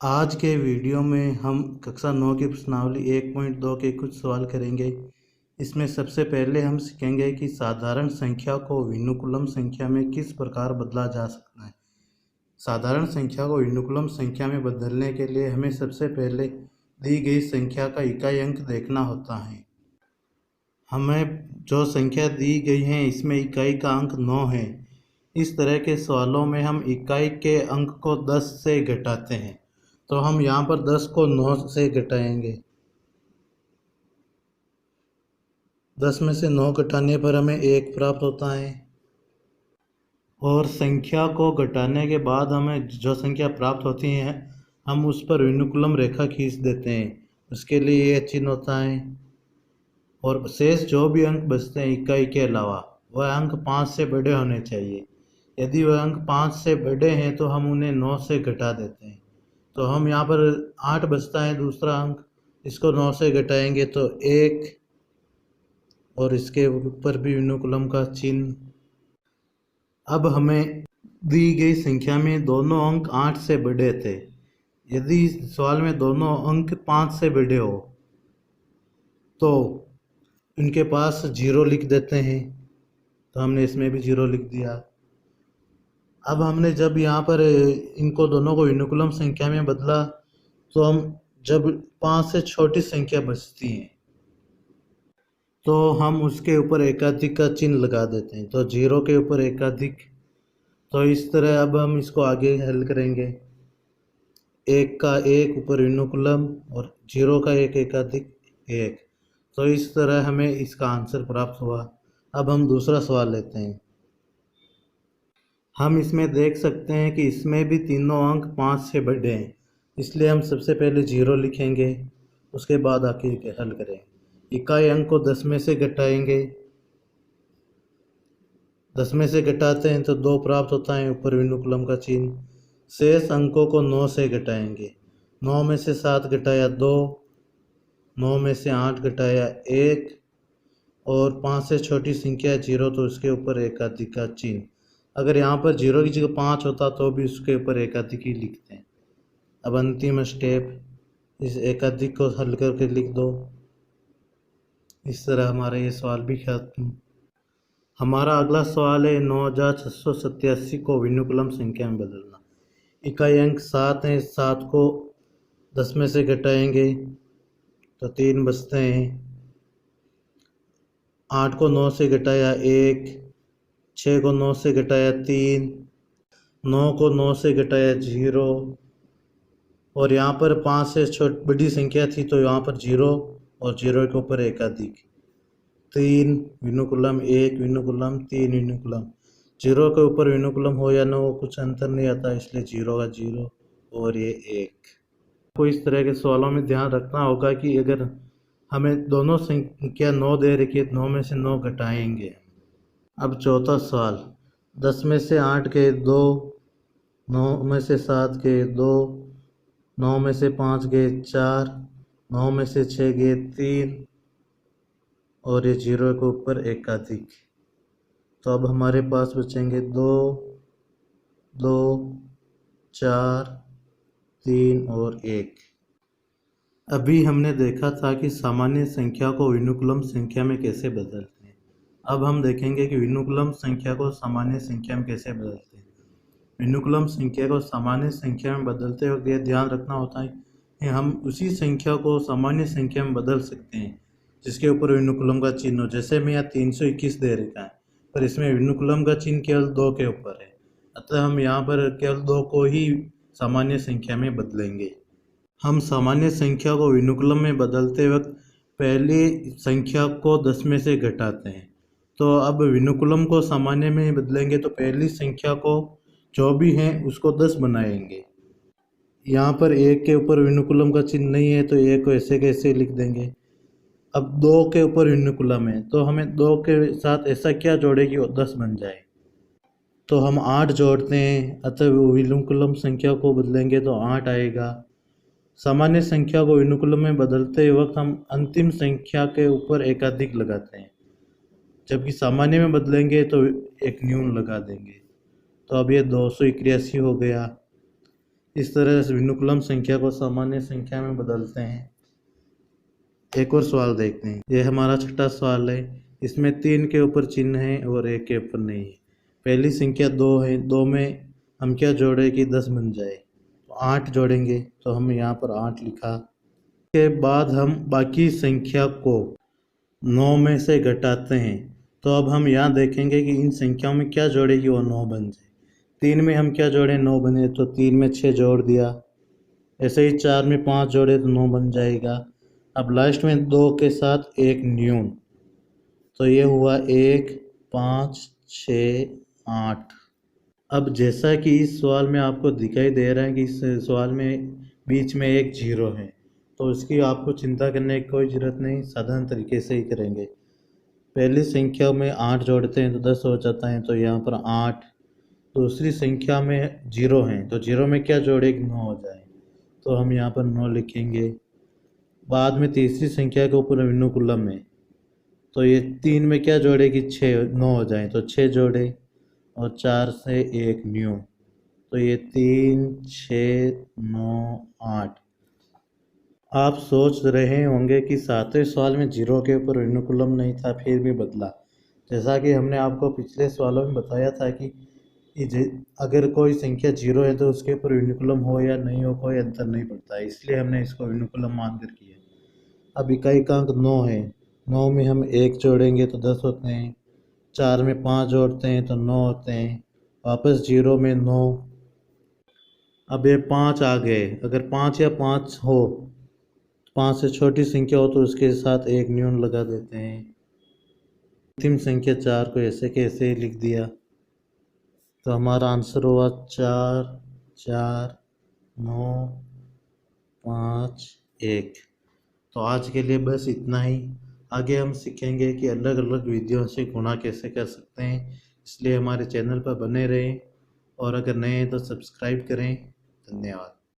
आज के वीडियो में हम कक्षा 9 की प्रश्नावली 1.2 के कुछ सवाल करेंगे। इसमें सबसे पहले हम सीखेंगे कि साधारण संख्या को विनुकुलम संख्या में किस प्रकार बदला जा सकता है। साधारण संख्या को विनुकुलम संख्या में बदलने के लिए हमें सबसे पहले दी गई संख्या का इकाई अंक देखना होता है। हमें जो संख्या दी गई है इसमें इकाई का अंक 9 है। इस तरह के सवालों में हम इकाई के अंक को 10 से घटाते हैं, तो हम यहाँ पर 10 को 9 से घटाएंगे। 10 में से 9 घटाने पर हमें 1 प्राप्त होता है और संख्या को घटाने के बाद हमें जो संख्या प्राप्त होती है हम उस पर विनुकुलम रेखा खींच देते हैं। उसके लिए ये चिन्ह होता है और शेष जो भी अंक बचते हैं इकाई के अलावा वह अंक 5 से बड़े होने चाहिए। यदि वह अंक 5 से बड़े हैं तो हम उन्हें 9 से घटा देते हैं। तो हम यहाँ पर 8 बचता है दूसरा अंक, इसको 9 से घटाएंगे तो 1 और इसके ऊपर भी विनुकुलम का चिन्ह। अब हमें दी गई संख्या में दोनों अंक 8 से बड़े थे। यदि इस सवाल में दोनों अंक 5 से बड़े हो तो इनके पास 0 लिख देते हैं, तो हमने इसमें भी 0 लिख दिया। अब हमने जब यहाँ पर इनको दोनों को विनुकुलम संख्या में बदला तो हम जब 5 से छोटी संख्या बचती है तो हम उसके ऊपर एकाधिक का चिन्ह लगा देते हैं, तो 0 के ऊपर एकाधिक। तो इस तरह अब हम इसको आगे हल करेंगे। 1 का 1 ऊपर विनुकुलम और 0 का 1 एकाधिक 1। तो इस तरह हमें इसका आंसर प्राप्त हुआ। अब हम दूसरा सवाल लेते हैं। हम इसमें देख सकते हैं कि इसमें भी तीनों अंक 5 से बड़े हैं, इसलिए हम सबसे पहले 0 लिखेंगे, उसके बाद आके हल करें। इकाई अंक को 10 में से घटाएंगे, 10 में से घटाते हैं तो 2 प्राप्त होता है, ऊपर विनुकुलम का चिन्ह। शेष अंकों को 9 से घटाएंगे, 9 में से 7 घटाया 2, 9 में से 8 घटाया 1 और 5 से छोटी संख्या 0 तो उसके ऊपर एकाधिक का चिन्ह। अगर यहाँ पर 0 की जगह 5 होता तो भी उसके ऊपर एकाधिक ही लिखते हैं। अब अंतिम स्टेप, इस एकाधिक को हल करके लिख दो। इस तरह हमारा ये सवाल भी खत्म। हमारा अगला सवाल है 9687 को विनुकुलम संख्या में बदलना। इकाई अंक 7 है, 7 को 10 में से घटाएंगे तो 3 बचते हैं। 8 को 9 से घटाया 1, 6 को 9 से घटाया 3, 9 को 9 से घटाया 0 और यहाँ पर 5 से बड़ी संख्या थी तो यहाँ पर 0 और 0 के ऊपर एकाधिक। 3 विनुकुलम 1 विनुकुलम 3 विनुकुलम। 0 के ऊपर विनुकुलम हो या ना हो कुछ अंतर नहीं आता, इसलिए 0 का 0 और ये 1। को इस तरह के सवालों में ध्यान रखना होगा कि अगर हमें दोनों संख्या 9 दे रखी है 9 में से 9 घटाएंगे। अब चौथा सवाल, 10 में से 8 गए 2, 9 में से 7 गए 2, 9 में से 5 गए 4, 9 में से 6 गए 3 और ये 0 के ऊपर एकाधिक। तो अब हमारे पास बचेंगे 2, 2, 4, 3 और 1। अभी हमने देखा था कि सामान्य संख्या को विनुकुलम संख्या में कैसे बदलते हैं। अब हम देखेंगे कि विनुकुलम संख्या को सामान्य संख्या में कैसे बदलते हैं। विनुकुलम संख्या को सामान्य संख्या में बदलते वक्त यह ध्यान रखना होता है कि हम उसी संख्या को सामान्य संख्या में बदल सकते हैं जिसके ऊपर विनुकुलम का चिन्ह हो। जैसे मैं यहाँ 321 दे रखा है पर इसमें विनुकुलम का चिन्ह केवल 2 के ऊपर है, अतः हम यहाँ पर केवल 2 को ही सामान्य संख्या में बदलेंगे। हम सामान्य संख्या को विनुकुलम में बदलते वक्त पहली संख्या को 10 में से घटाते हैं। तो अब विनुकुलम को सामान्य में बदलेंगे तो पहली संख्या को जो भी है उसको 10 बनाएंगे। यहाँ पर 1 के ऊपर विनुकुलम का चिन्ह नहीं है तो 1 को ऐसे कैसे लिख देंगे। अब 2 के ऊपर विनुकुलम है तो हमें 2 के साथ ऐसा क्या जोड़े कि वो 10 बन जाए। तो हम 8 जोड़ते हैं, अतः विनुकुलम संख्या को बदलेंगे तो 8 आएगा। सामान्य संख्या को विनुकुलम में बदलते वक्त हम अंतिम संख्या के ऊपर एकाधिक लगाते हैं, जबकि सामान्य में बदलेंगे तो एक न्यून लगा देंगे। तो अब ये 281 हो गया। इस तरह से विनुकुलम संख्या को सामान्य संख्या में बदलते हैं। एक और सवाल देखते हैं। यह हमारा छठा सवाल है। इसमें 3 के ऊपर चिन्ह है और 1 के ऊपर नहीं है। पहली संख्या 2 है, 2 में हम क्या जोड़े कि 10 बन जाए, तो 8 जोड़ेंगे, तो हम यहाँ पर 8 लिखा। के बाद हम बाकी संख्या को 9 में से घटाते हैं, तो अब हम यहाँ देखेंगे कि इन संख्याओं में क्या जोड़े कि वो 9 बन जाए। 3 में हम क्या जोड़े, 9 बने, तो 3 में 6 जोड़ दिया। ऐसे ही 4 में 5 जोड़े तो 9 बन जाएगा। अब लास्ट में 2 के साथ 1 न्यून, तो ये हुआ 1, 5, 6, 8। अब जैसा कि इस सवाल में आपको दिखाई दे रहा है कि इस सवाल में बीच में एक 0 है, तो इसकी आपको चिंता करने की कोई ज़रूरत नहीं, साधारण तरीके से ही करेंगे। पहली संख्या में 8 जोड़ते हैं तो 10 हो जाता है, तो यहाँ पर 8। दूसरी संख्या में 0 है, तो 0 में क्या जोड़े कि 9 हो जाए, तो हम यहाँ पर 9 लिखेंगे। बाद में तीसरी संख्या के ऊपर विनुकुलम है, तो ये 3 में क्या जोड़े कि 9 हो जाए, तो 6 जोड़े और 4 से 1 न्यू, तो ये 3, 6, 9, 8। आप सोच रहे होंगे कि 7वें सवाल में 0 के ऊपर विनुकुलम नहीं था, फिर भी बदला। जैसा कि हमने आपको पिछले सवालों में बताया था कि अगर कोई संख्या 0 है तो उसके ऊपर विनुकुलम हो या नहीं हो कोई अंतर नहीं पड़ता है, इसलिए हमने इसको विनुकुलम मानकर किया। अब इकाइकांक 9 है, 9 में हम 1 जोड़ेंगे तो 10 होते हैं, 4 में 5 जोड़ते हैं तो 9 होते हैं, वापस 0 में 9। अब ये 5 आ गए, अगर 5 या 5 हो, 5 से छोटी संख्या हो तो उसके साथ 1 न्यून लगा देते हैं। अंतिम संख्या 4 को ऐसे के ऐसे ही लिख दिया, तो हमारा आंसर हुआ 4, 4, 9, 5, 1। तो आज के लिए बस इतना ही। आगे हम सीखेंगे कि अलग अलग विधियों से गुणा कैसे कर सकते हैं, इसलिए हमारे चैनल पर बने रहें और अगर नए हैं तो सब्सक्राइब करें। धन्यवाद।